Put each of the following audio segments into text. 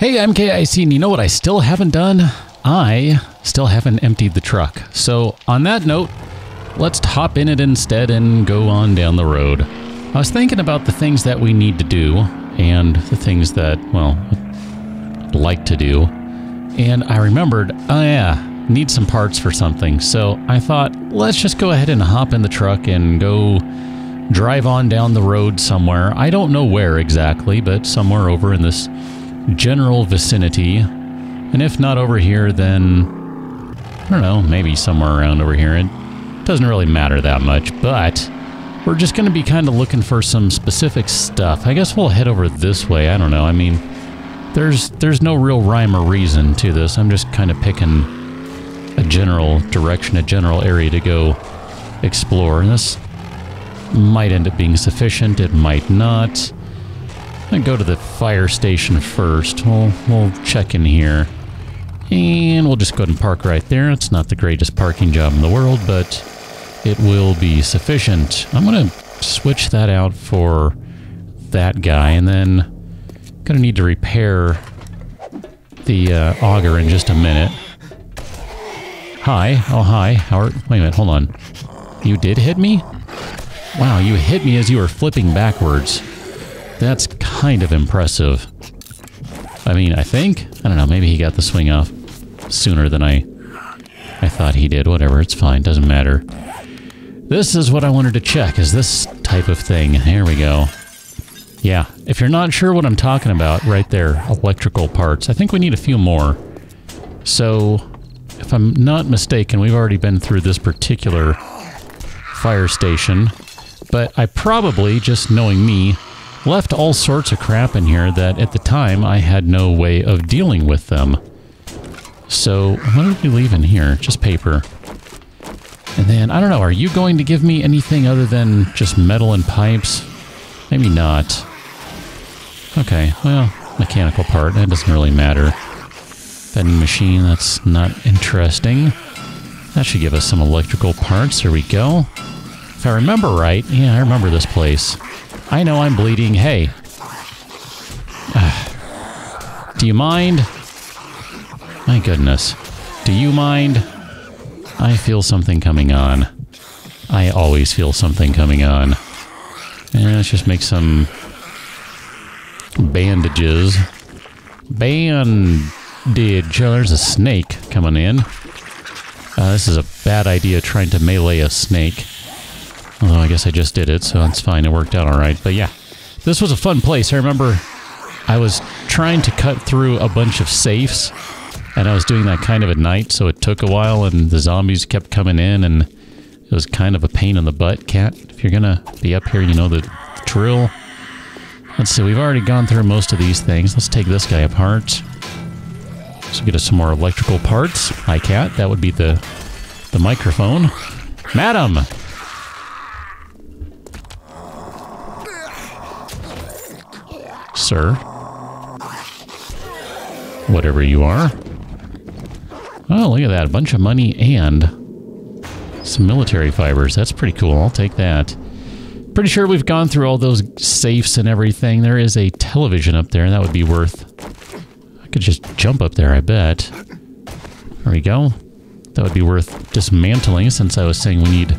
Hey, I'm KIC, and you know what I still haven't done? I still haven't emptied the truck. So on that note, let's hop in it instead and go on down the road. I was thinking about the things that we need to do and the things that, well, I'd like to do. And I remembered, oh yeah, need some parts for something. So I thought, let's just go ahead and hop in the truck and go drive on down the road somewhere. I don't know where exactly, but somewhere over in this general vicinity. And if not over here, then I don't know, maybe somewhere around over here. It doesn't really matter that much, but we're just going to be kind of looking for some specific stuff. I guess we'll head over this way. I don't know. I mean, there's no real rhyme or reason to this. I'm just kind of picking a general direction, a general area to go explore. And this might end up being sufficient. It might not. I'm going to go to the fire station first. We'll check in here. And we'll just go ahead and park right there. It's not the greatest parking job in the world, but it will be sufficient. I'm going to switch that out for that guy, and then going to need to repair the auger in just a minute. Hi. Oh, hi. Howard. Wait a minute. Hold on. You did hit me? Wow, you hit me as you were flipping backwards. That's kind of impressive. I mean, I think? I don't know, maybe he got the swing off sooner than I thought he did. Whatever, it's fine, doesn't matter. This is what I wanted to check, is this type of thing. Here we go. Yeah, if you're not sure what I'm talking about, right there, electrical parts. I think we need a few more. So, if I'm not mistaken, we've already been through this particular fire station. But I probably, just knowing me, left all sorts of crap in here that at the time I had no way of dealing with them. So, what did we leave in here? Just paper. And then, I don't know, are you going to give me anything other than just metal and pipes? Maybe not. Okay, well, mechanical part, that doesn't really matter. Vending machine, that's not interesting. That should give us some electrical parts. There we go. If I remember right, yeah, I remember this place. I know I'm bleeding. Hey. Do you mind? My goodness. Do you mind? I feel something coming on. I always feel something coming on. And let's just make some bandages. Bandage. Oh, there's a snake coming in. This is a bad idea, trying to melee a snake. Although I guess I just did it, so that's fine. It worked out all right. But yeah, this was a fun place. I remember I was trying to cut through a bunch of safes, and I was doing that kind of at night, so it took a while, and the zombies kept coming in, and it was kind of a pain in the butt. Cat, if you're gonna be up here, you know the drill. Let's see, we've already gone through most of these things. Let's take this guy apart. So get us some more electrical parts. Hi, Cat. That would be the microphone. Madam! Sir. Whatever you are. Oh, look at that. A bunch of money and some military fibers. That's pretty cool. I'll take that. Pretty sure we've gone through all those safes and everything. There is a television up there. That would be worth... I could just jump up there, I bet. There we go. That would be worth dismantling, since I was saying we need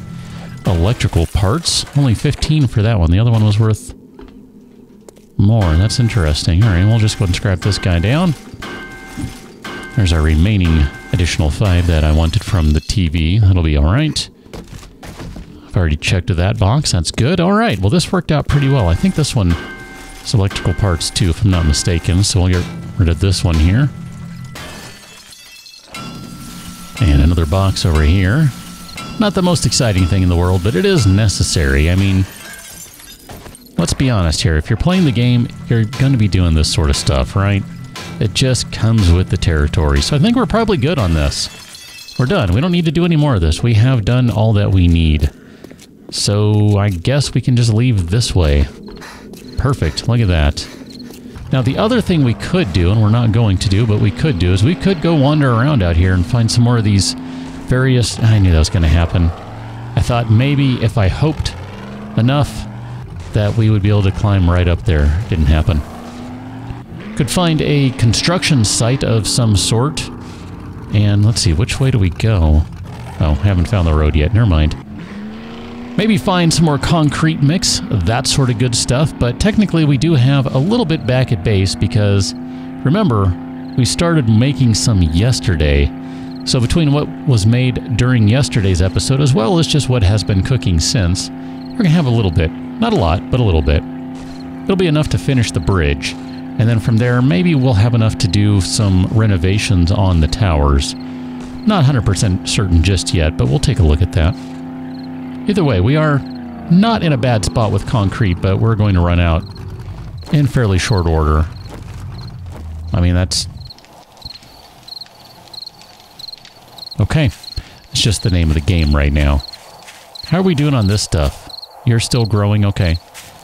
electrical parts. Only 15 for that one. The other one was worth more. That's interesting. All right, we'll just go and scrap this guy down. There's our remaining additional 5 that I wanted from the TV. That'll be all right. I've already checked that box. That's good. All right. Well, this worked out pretty well. I think this one is electrical parts too, if I'm not mistaken. So we'll get rid of this one here. And another box over here. Not the most exciting thing in the world, but it is necessary. I mean, let's be honest here. If you're playing the game, you're going to be doing this sort of stuff, right? It just comes with the territory. So I think we're probably good on this. We're done. We don't need to do any more of this. We have done all that we need. So I guess we can just leave this way. Perfect. Look at that. Now the other thing we could do, and we're not going to do, but we could do, is we could go wander around out here and find some more of these various... I knew that was going to happen. I thought maybe if I hoped enough that we would be able to climb right up there. Didn't happen. Could find a construction site of some sort. And let's see, which way do we go? Oh, haven't found the road yet. Never mind. Maybe find some more concrete mix, that sort of good stuff. But technically, we do have a little bit back at base because, remember, we started making some yesterday. So between what was made during yesterday's episode, as well as just what has been cooking since, we're going to have a little bit. Not a lot, but a little bit. It'll be enough to finish the bridge. And then from there, maybe we'll have enough to do some renovations on the towers. Not 100% certain just yet, but we'll take a look at that. Either way, we are not in a bad spot with concrete, but we're going to run out in fairly short order. I mean, that's... okay. It's just the name of the game right now. How are we doing on this stuff? You're still growing? Okay.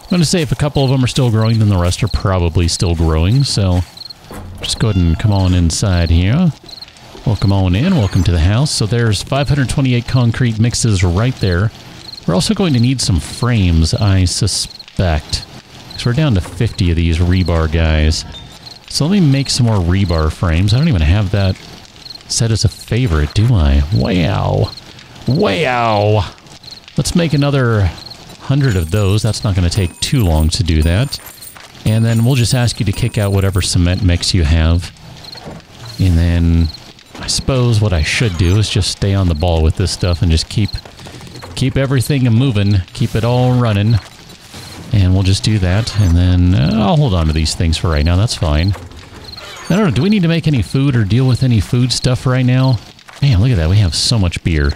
I'm going to say if a couple of them are still growing, then the rest are probably still growing. So just go ahead and come on inside here. Welcome on in. Welcome to the house. So there's 528 concrete mixes right there. We're also going to need some frames, I suspect. So we're down to 50 of these rebar guys. So let me make some more rebar frames. I don't even have that set as a favorite, do I? Wow. Wow. Let's make another 100 of those. That's not going to take too long to do that. And then we'll just ask you to kick out whatever cement mix you have. And then I suppose what I should do is just stay on the ball with this stuff and just keep everything moving, keep it all running. And we'll just do that. And then I'll hold on to these things for right now. That's fine. I don't know. Do we need to make any food or deal with any food stuff right now? Man, look at that. We have so much beer.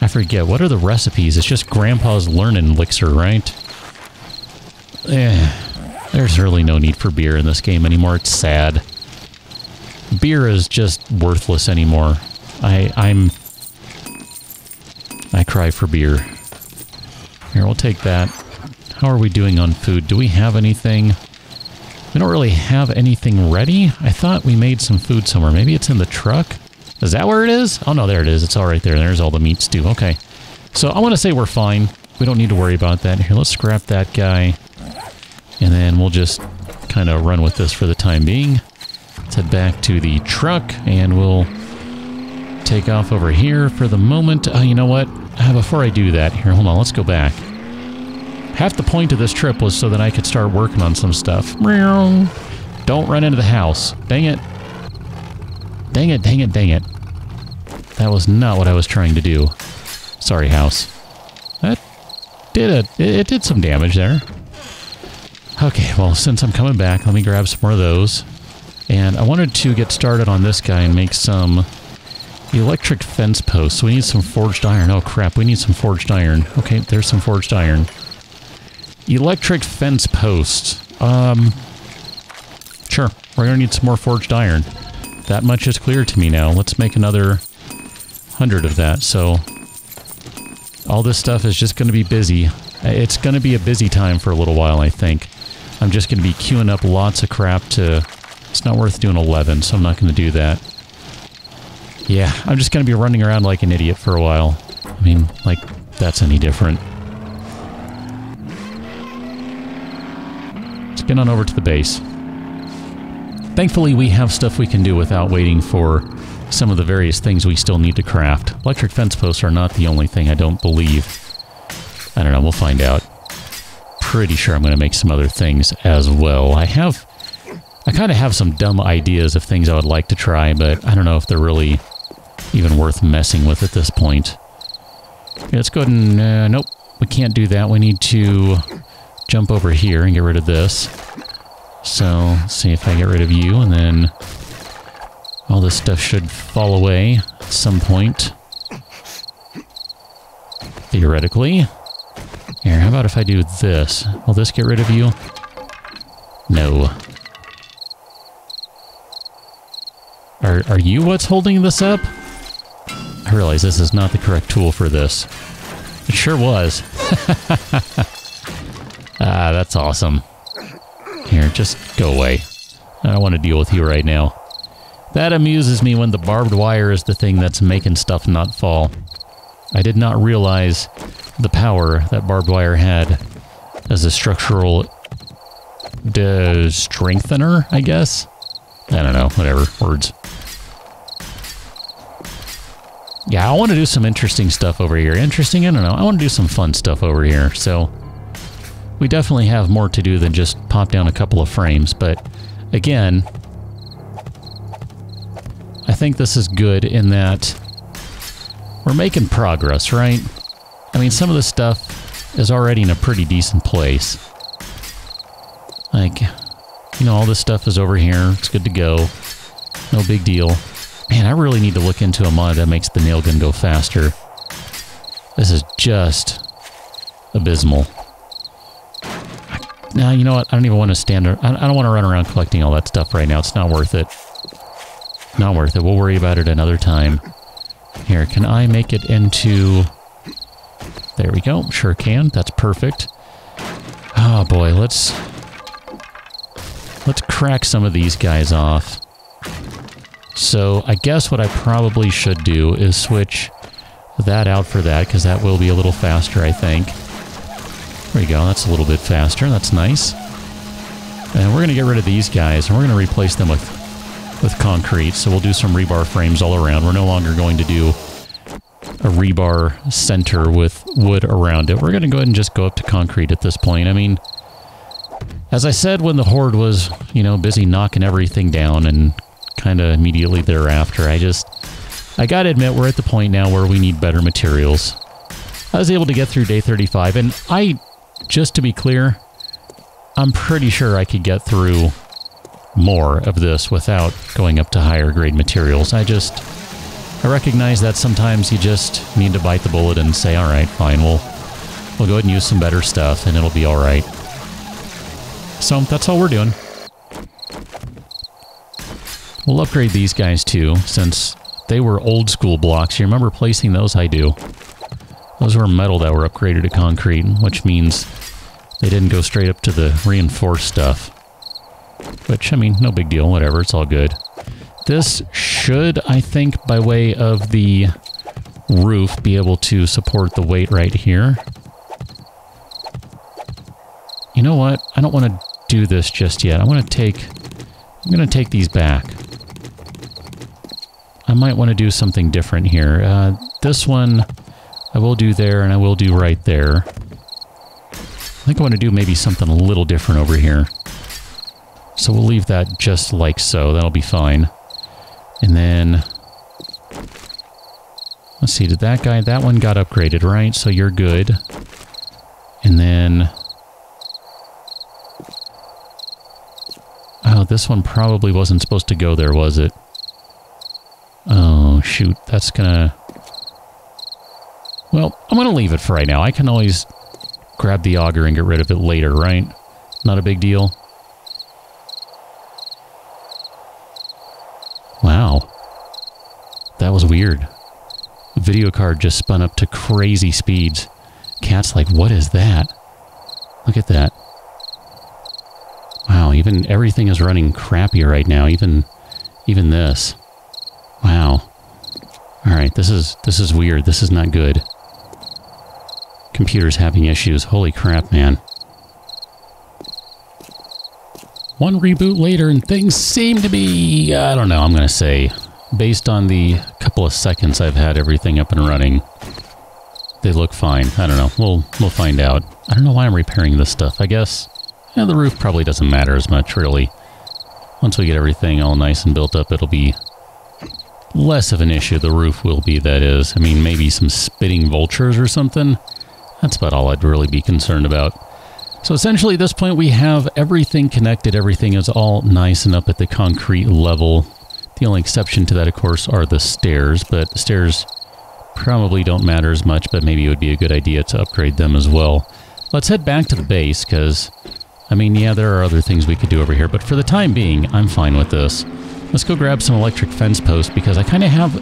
I forget. What are the recipes? It's just Grandpa's learning elixir, right? There's really no need for beer in this game anymore. It's sad. Beer is just worthless anymore. I cry for beer. Here, we'll take that. How are we doing on food? Do we have anything? We don't really have anything ready. I thought we made some food somewhere. Maybe it's in the truck? Is that where it is? Oh, no, there it is. It's all right there. There's all the meat stew. Okay. So I want to say we're fine. We don't need to worry about that. Here, let's scrap that guy. And then we'll just kind of run with this for the time being. Let's head back to the truck, and we'll take off over here for the moment. You know what? Before I do that, here, hold on. Let's go back. Half the point of this trip was so that I could start working on some stuff. Don't run into the house. Dang it. Dang it, dang it, dang it. That was not what I was trying to do. Sorry, house. That did it. It did some damage there. Okay, well, since I'm coming back, let me grab some more of those. And I wanted to get started on this guy and make some electric fence posts. So we need some forged iron. Oh, crap. We need some forged iron. Okay, there's some forged iron. Electric fence posts. Sure. We're going to need some more forged iron. That much is clear to me now. Let's make another 100 of that. So all this stuff is just going to be busy. It's going to be a busy time for a little while, I think. I'm just going to be queuing up lots of crap to... It's not worth doing 11, so I'm not going to do that. Yeah, I'm just going to be running around like an idiot for a while. I mean, like, that's any different. Let's get on over to the base. Thankfully, we have stuff we can do without waiting for some of the various things we still need to craft. Electric fence posts are not the only thing, I don't believe. I don't know, we'll find out. Pretty sure I'm going to make some other things as well. I kind of have some dumb ideas of things I would like to try, but I don't know if they're really even worth messing with at this point. Okay, let's go ahead and... nope, we can't do that. We need to jump over here and get rid of this. So, let's see if I get rid of you, and then all this stuff should fall away at some point. Theoretically. Here, how about if I do this? Will this get rid of you? No. Are you what's holding this up? I realize this is not the correct tool for this. It sure was. Ah, that's awesome. Here, just go away. I don't want to deal with you right now. That amuses me when the barbed wire is the thing that's making stuff not fall. I did not realize the power that barbed wire had as a structural strengthener, I guess. I don't know, whatever, words. Yeah, I want to do some interesting stuff over here. Interesting? I don't know. I want to do some fun stuff over here. So we definitely have more to do than just pop down a couple of frames. But again, I think this is good in that we're making progress, right? I mean, some of the stuff is already in a pretty decent place. Like, you know, all this stuff is over here. It's good to go. No big deal. Man, I really need to look into a mod that makes the nail gun go faster. This is just abysmal. Now, you know what? I don't even want to stand there. I don't want to run around collecting all that stuff right now. It's not worth it. Not worth it. We'll worry about it another time. Here, can I make it into... There we go. Sure can. That's perfect. Oh boy, let's crack some of these guys off. So I guess what I probably should do is switch that out for that, because that will be a little faster, I think. There we go. That's a little bit faster. That's nice. And we're going to get rid of these guys, and we're going to replace them with concrete. So we'll do some rebar frames all around. We're no longer going to do a rebar center with wood around it. We're going to go ahead and just go up to concrete at this point. I mean, as I said when the Horde was, you know, busy knocking everything down and kind of immediately thereafter, I gotta admit we're at the point now where we need better materials. I was able to get through day 35, and just to be clear, I'm pretty sure I could get through more of this without going up to higher grade materials. I recognize that sometimes you just need to bite the bullet and say, all right, fine, we'll go ahead and use some better stuff and it'll be all right. So that's all we're doing. We'll upgrade these guys too, since they were old school blocks. You remember placing those? I do. Those were metal that were upgraded to concrete, which means they didn't go straight up to the reinforced stuff. Which, I mean, no big deal, whatever, it's all good. This should, I think, by way of the roof, be able to support the weight right here. You know what? I don't want to do this just yet. I'm going to take these back. I might want to do something different here. This one I will do there, and I will do right there. I think I want to do maybe something a little different over here. So we'll leave that just like so. That'll be fine. And then... Let's see, did that one got upgraded, right? So you're good. And then... Oh, this one probably wasn't supposed to go there, was it? Oh, shoot. That's gonna... Well, I'm gonna leave it for right now. I can always grab the auger and get rid of it later, right? Not a big deal. Wow. That was weird. The video card just spun up to crazy speeds. Cat's like, what is that? Look at that. Wow, even everything is running crappy right now, even this. Wow. Alright, this is weird. This is not good. Computer's having issues. Holy crap, man. One reboot later and things seem to be, I don't know, I'm gonna say, based on the couple of seconds I've had everything up and running, they look fine. I don't know. We'll find out. I don't know why I'm repairing this stuff. I guess the roof probably doesn't matter as much, really. Once we get everything all nice and built up, it'll be less of an issue. The roof will be, that is. I mean, maybe some spitting vultures or something. That's about all I'd really be concerned about. So essentially at this point we have everything connected. Everything is all nice and up at the concrete level. The only exception to that, of course, are the stairs, but the stairs probably don't matter as much, but maybe it would be a good idea to upgrade them as well. Let's head back to the base, because, I mean, yeah, there are other things we could do over here, but for the time being, I'm fine with this. Let's go grab some electric fence posts, because I kind of have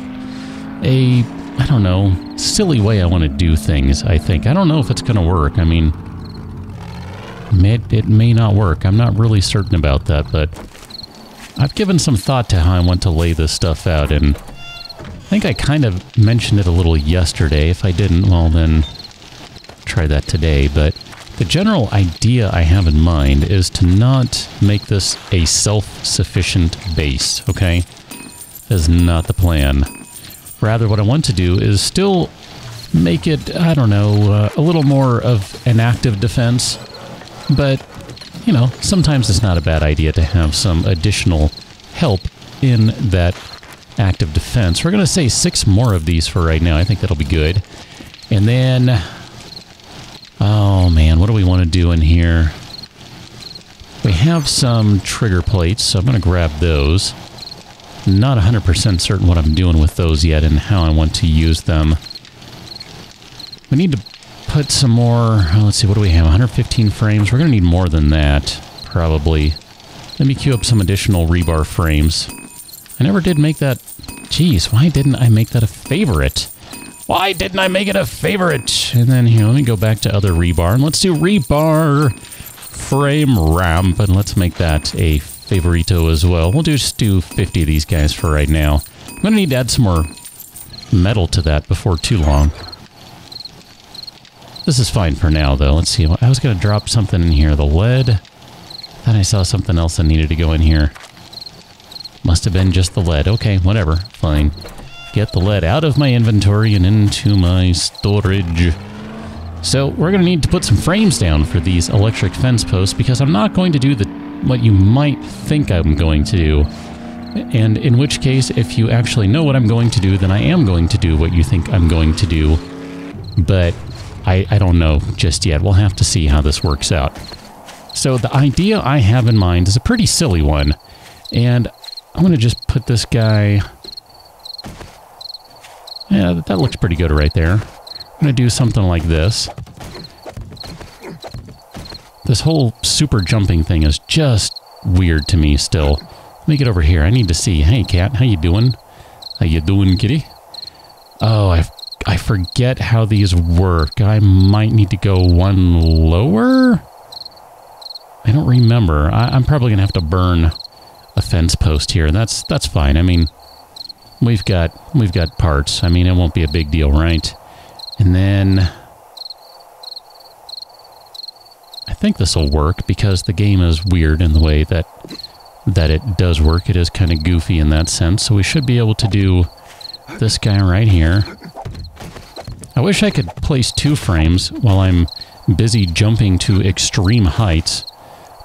a, I don't know, silly way I want to do things, I think. I don't know if it's going to work. I mean, it may not work. I'm not really certain about that, but I've given some thought to how I want to lay this stuff out, and I think I kind of mentioned it a little yesterday. If I didn't, well then, try that today. But The general idea I have in mind is to not make this a self-sufficient base, okay? That is not the plan. Rather, what I want to do is still make it, I don't know, a little more of an active defense. But, you know, sometimes it's not a bad idea to have some additional help in that active defense. We're going to say 6 more of these for right now. I think that'll be good. And then... oh man, what do we want to do in here? We have some trigger plates, so I'm going to grab those. Not 100% certain what I'm doing with those yet and how I want to use them. We need to put some more... oh, let's see, what do we have? 115 frames. We're going to need more than that, probably. Let me queue up some additional rebar frames. I never did make that... geez, why didn't I make that a favorite? Why didn't I make it a favorite? And then here, let me go back to other rebar, and let's do rebar frame ramp, and let's make that a favorito as well. We'll just do 50 of these guys for right now. I'm going to need to add some more metal to that before too long. This is fine for now, though. Let's see. I was going to drop something in here. The lead. Then I saw something else that needed to go in here. Must have been just the lead. Okay, whatever. Fine. Get the lead out of my inventory and into my storage. So we're going to need to put some frames down for these electric fence posts because I'm not going to do what you might think I'm going to do. And in which case, if you actually know what I'm going to do, then I am going to do what you think I'm going to do. But I don't know just yet. We'll have to see how this works out. So the idea I have in mind is a pretty silly one. And I'm going to just put this guy... yeah, that looks pretty good right there. I'm going to do something like this. This whole super jumping thing is just weird to me still. Let me get over here. I need to see. Hey, cat, how you doing? How you doing, kitty? Oh, I forget how these work. I might need to go one lower? I don't remember. I'm probably going to have to burn a fence post here. That's fine. I mean... We've got parts. I mean, it won't be a big deal, right? And then... I think this will work because the game is weird in the way that it does work. It is kind of goofy in that sense. So we should be able to do this guy right here. I wish I could place 2 frames while I'm busy jumping to extreme heights.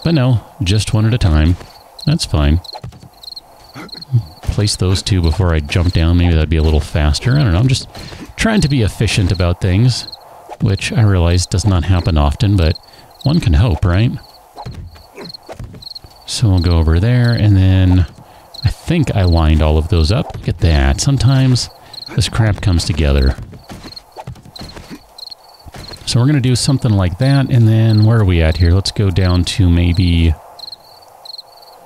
But no, just one at a time. That's fine. Place those 2 before I jump down. Maybe that'd be a little faster. I don't know. I'm just trying to be efficient about things, which I realize does not happen often, but one can hope, right? So we'll go over there, and then I think I lined all of those up. Look at that. Sometimes this crap comes together. So we're going to do something like that, and then where are we at here? Let's go down to maybe...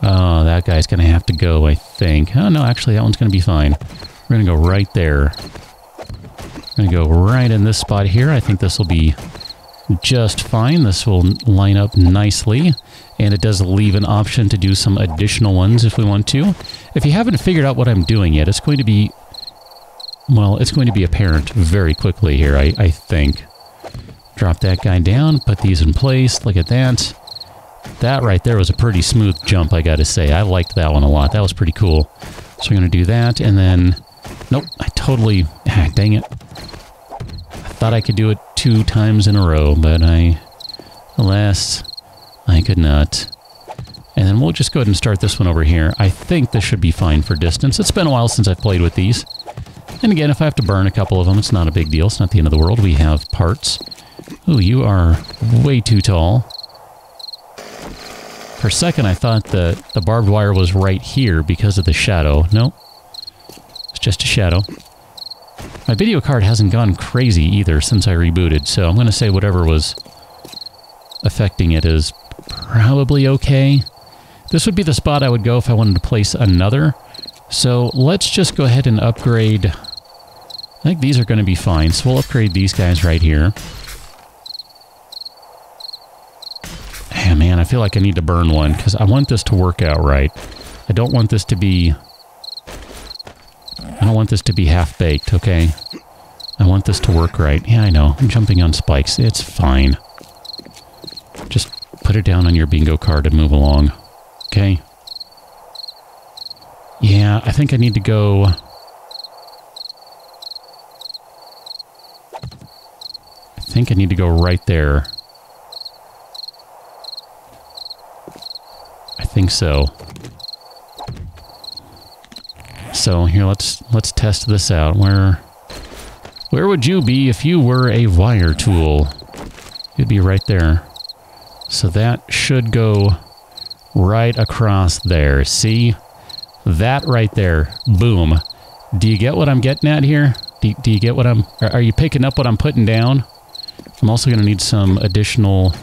oh, that guy's going to have to go, I think. Oh, no, actually, that one's going to be fine. We're going to go right there. We're going to go right in this spot here. I think this will be just fine. This will line up nicely. And it does leave an option to do some additional ones if we want to. If you haven't figured out what I'm doing yet, it's going to be... well, it's going to be apparent very quickly here, I think. Drop that guy down. Put these in place. Look at that. That right there was a pretty smooth jump, I gotta say. I liked that one a lot. That was pretty cool. So we're gonna do that, and then... nope, I totally... dang it. I thought I could do it 2 times in a row, but alas, I could not. And then we'll just go ahead and start this one over here. I think this should be fine for distance. It's been a while since I've played with these. And again, if I have to burn a couple of them, it's not a big deal. It's not the end of the world. We have parts. Ooh, you are way too tall. For a second, I thought the barbed wire was right here because of the shadow. Nope. It's just a shadow. My video card hasn't gone crazy either since I rebooted, so I'm going to say whatever was affecting it is probably okay. This would be the spot I would go if I wanted to place another. So let's just go ahead and upgrade. I think these are going to be fine, so we'll upgrade these guys right here. Ah, man, I feel like I need to burn one because I want this to work out right. I don't want this to be... I don't want this to be half-baked, okay? I want this to work right. Yeah, I know. I'm jumping on spikes. It's fine. put it down on your bingo card and move along. Okay. Yeah, I think I need to go... I think I need to go right there. I think so. So here, let's test this out. Where would you be if you were a wire tool? You'd be right there. So that should go right across there. See? That right there. Boom. Do you get what I'm getting at here? Do you get what are you picking up what I'm putting down? I'm also going to need some additional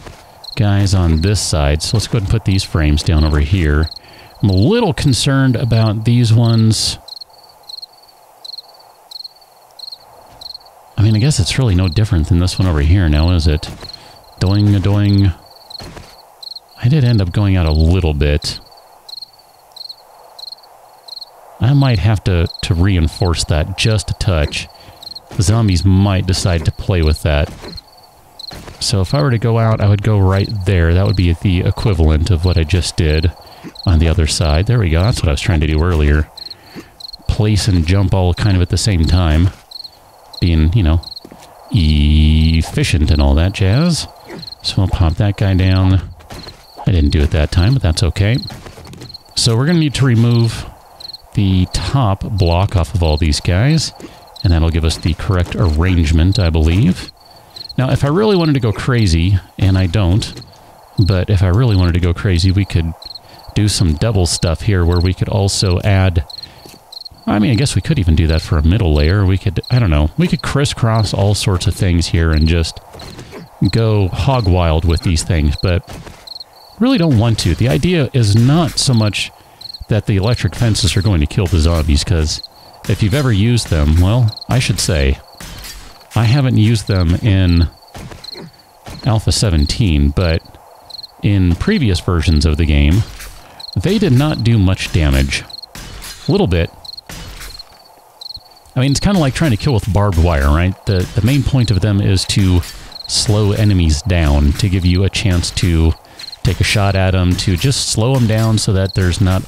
guys on this side. So let's go ahead and put these frames down over here. I'm a little concerned about these ones. I mean, I guess it's really no different than this one over here now, is it? Doing. I did end up going out a little bit. I might have to reinforce that just a touch. The zombies might decide to play with that. So if I were to go out, I would go right there. That would be the equivalent of what I just did on the other side. There we go. That's what I was trying to do earlier. Place and jump all kind of at the same time. Being, you know, efficient and all that jazz. So I'll pop that guy down. I didn't do it that time, but that's okay. So we're going to need to remove the top block off of all these guys. And that'll give us the correct arrangement, I believe. Now, if I really wanted to go crazy, and I don't, but if I really wanted to go crazy, we could do some double stuff here where we could also add... I mean, I guess we could even do that for a middle layer. We could, I don't know, we could crisscross all sorts of things here and just go hog wild with these things, but really don't want to. The idea is not so much that the electric fences are going to kill the zombies, because if you've ever used them, well, I should say, I haven't used them in Alpha 17, but in previous versions of the game, they did not do much damage. A little bit. I mean, it's kind of like trying to kill with barbed wire, right? The main point of them is to slow enemies down, to give you a chance to take a shot at them, to just slow them down so that there's not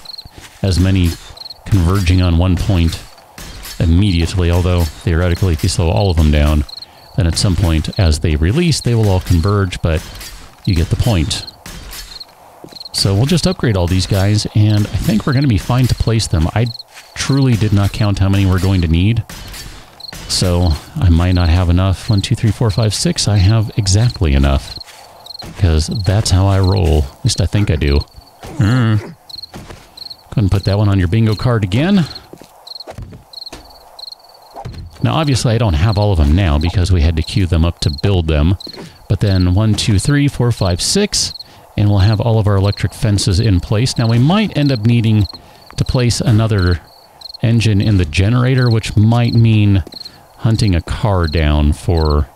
as many converging on one point immediately, although theoretically if you slow all of them down, then at some point as they release, they will all converge, but you get the point. So we'll just upgrade all these guys, and I think we're going to be fine to place them. I truly did not count how many we're going to need, so I might not have enough. 1, 2, 3, 4, 5, 6. I have exactly enough, because that's how I roll. At least I think I do. Go ahead and put that one on your bingo card again. Now, obviously, I don't have all of them now because we had to queue them up to build them. But then 1, 2, 3, 4, 5, 6, and we'll have all of our electric fences in place. Now, we might end up needing to place another engine in the generator, which might mean hunting a car down for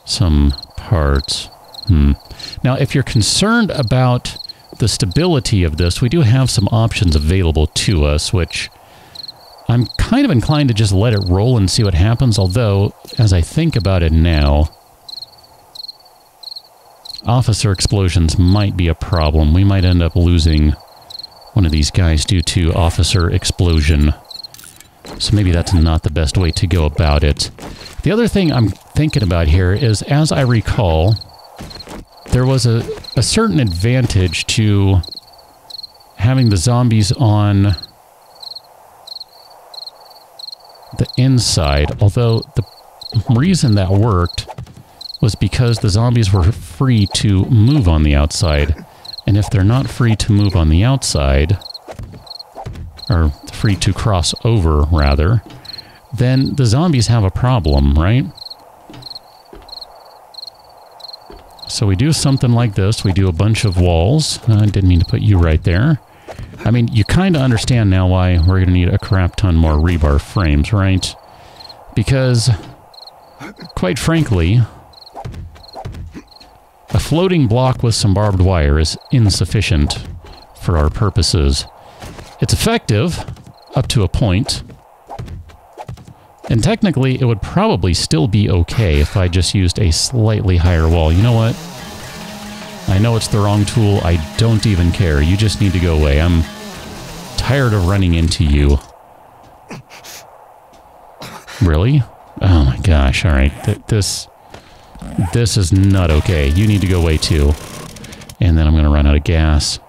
some parts. Now, if you're concerned about the stability of this, we do have some options available to us, which I'm kind of inclined to just let it roll and see what happens, although, as I think about it now, officer explosions might be a problem. We might end up losing one of these guys due to officer explosion. So maybe that's not the best way to go about it. The other thing I'm thinking about here is, as I recall, there was a certain advantage to having the zombies on the inside, although the reason that worked was because the zombies were free to move on the outside. And if they're not free to move on the outside, or free to cross over, rather, then the zombies have a problem, right? So we do something like this. We do a bunch of walls. I didn't mean to put you right there. I mean, you kind of understand now why we're going to need a crap ton more rebar frames, right? Because, quite frankly, a floating block with some barbed wire is insufficient for our purposes. It's effective up to a point, and technically it would probably still be okay if I just used a slightly higher wall. You know what? I know it's the wrong tool. I don't even care. You just need to go away. I'm tired of running into you. Really? Oh my gosh. All right. This is not okay. You need to go away too. And then I'm going to run out of gas.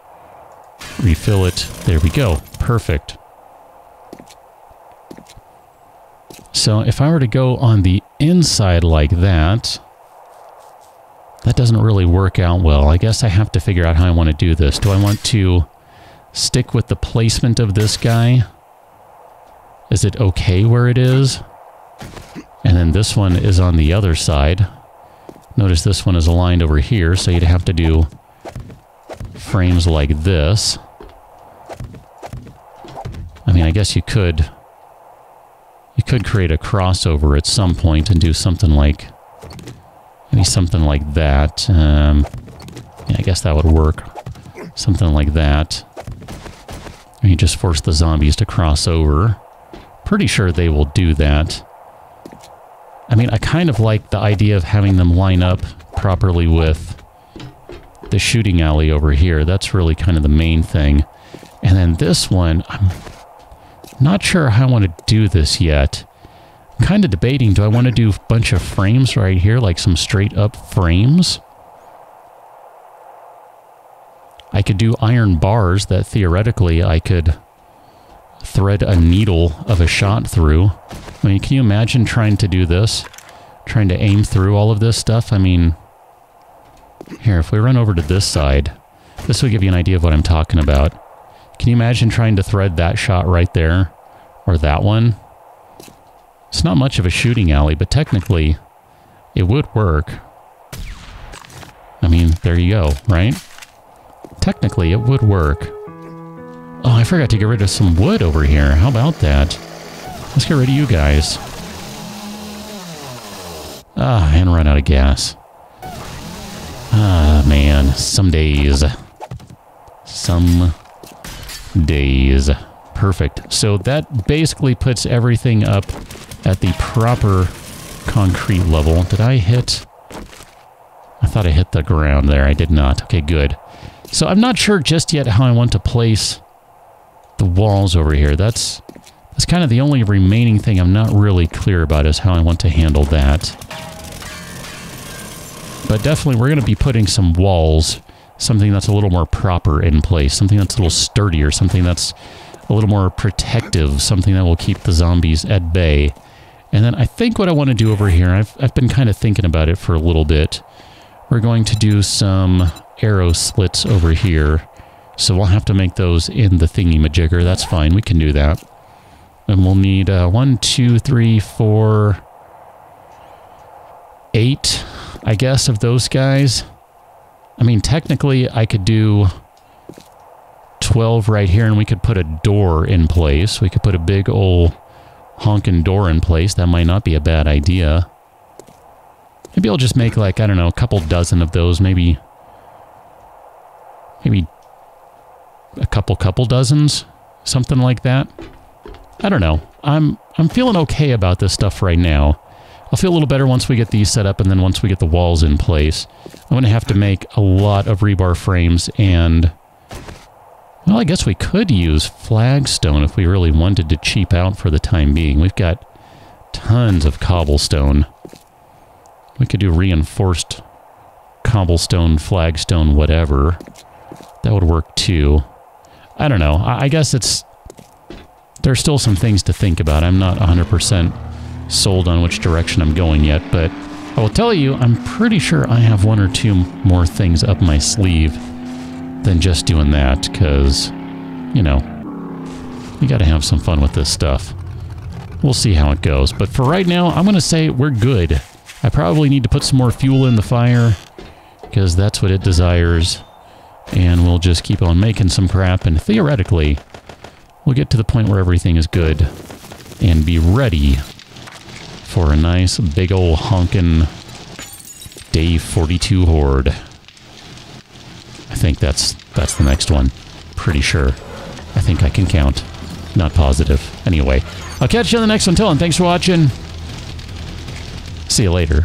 Refill it. There we go. Perfect. So if I were to go on the inside like that, that doesn't really work out well. I guess I have to figure out how I want to do this. Do I want to stick with the placement of this guy? Is it okay where it is? And then this one is on the other side. Notice this one is aligned over here, so you'd have to do frames like this. I mean, I guess you could create a crossover at some point and do something like, maybe something like that. Yeah, I guess that would work. Something like that. And you just force the zombies to cross over. Pretty sure they will do that. I mean, I kind of like the idea of having them line up properly with the shooting alley over here. That's really kind of the main thing. And then this one, I'm not sure how I want to do this yet. I'm kind of debating, do I want to do a bunch of frames right here, like some straight up frames? I could do iron bars that theoretically I could thread a needle of a shot through. I mean, can you imagine trying to do this? Trying to aim through all of this stuff? I mean, here, if we run over to this side, this will give you an idea of what I'm talking about. Can you imagine trying to thread that shot right there? Or that one? It's not much of a shooting alley, but technically, it would work. I mean, there you go, right? Technically, it would work. Oh, I forgot to get rid of some wood over here. How about that? Let's get rid of you guys. Ah, and run out of gas. Ah, man. Some days. Some days. Perfect. So that basically puts everything up at the proper concrete level. Did I hit? I thought I hit the ground there. I did not. Okay, good. So I'm not sure just yet how I want to place the walls over here. That's kind of the only remaining thing I'm not really clear about is how I want to handle that. But definitely we're going to be putting some walls, something that's a little more proper in place, something that's a little sturdier, something that's a little more protective, something that will keep the zombies at bay. And then I think what I want to do over here, I've been kind of thinking about it for a little bit. We're going to do some arrow slits over here. So we'll have to make those in the thingy-majigger. That's fine. We can do that. And we'll need 1, 2, 3, 4, 8, I guess, of those guys. I mean, technically, I could do 12 right here, and we could put a door in place. We could put a big old honking door in place. That might not be a bad idea. Maybe I'll just make, like, I don't know, a couple dozen of those. Maybe a couple dozens, something like that. I don't know. I'm feeling okay about this stuff right now. I'll feel a little better once we get these set up, and then once we get the walls in place. I'm going to have to make a lot of rebar frames, and well, I guess we could use flagstone if we really wanted to cheap out for the time being. We've got tons of cobblestone. We could do reinforced cobblestone, flagstone, whatever. That would work too. I don't know. I guess there's still some things to think about. I'm not 100% sold on which direction I'm going yet, but I will tell you, I'm pretty sure I have 1 or 2 more things up my sleeve than just doing that, because, you know, we got to have some fun with this stuff. We'll see how it goes, but for right now, I'm going to say we're good. I probably need to put some more fuel in the fire, because that's what it desires. And we'll just keep on making some crap, and theoretically, we'll get to the point where everything is good and be ready for a nice big old honkin' Day 42 horde. I think that's the next one. Pretty sure. I think I can count. Not positive. Anyway, I'll catch you on the next one. Till then, thanks for watching. See you later.